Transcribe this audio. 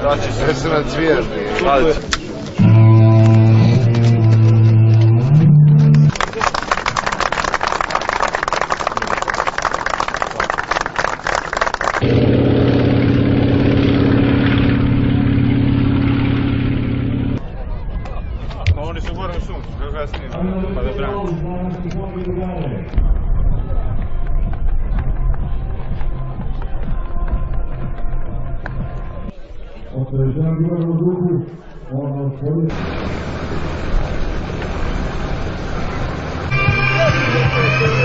Znači sve se na cviježdi. Oni su gore u suncu, kako ja snimam, pa da branim. Određena bila u drugu, ona otvorio. Thank you.